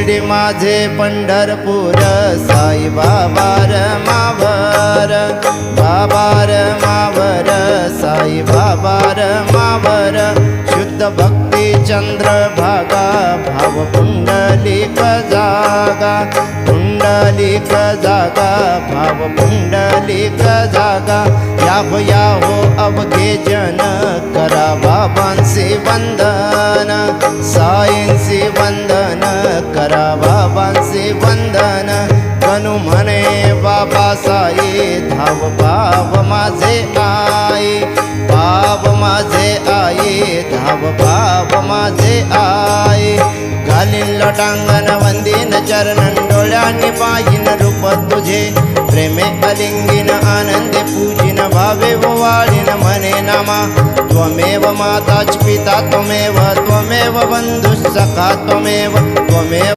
शिर्डी माझे पंढरपूर साई बाबा मावर बाबा मावर साई बाबा मावर शुद्ध भक्ती चंद्रभागा भाव पुंडलिक जागा पुंडलिक जागा भाव पुंडलिक जागा या हो अवघे जन करा बाबांचे वंदन साईंचे वंदन करा बाबांचे वंदन कनु म्हणे बाबा साई धाव भाव माझे आई भाव माझे आई धाव भाव माझे आई घालीन लोटांगण वंदीन चरणन डोळ्यांनी पाहिन रूप तुझे प्रेमे अलिंगिन आनंदे पूजिन भावे वाळीन म्हणे नामा त्वमेव माताच पिता त्वमेव त्वमेव बंधुः सखा त्वमेव त्वमेव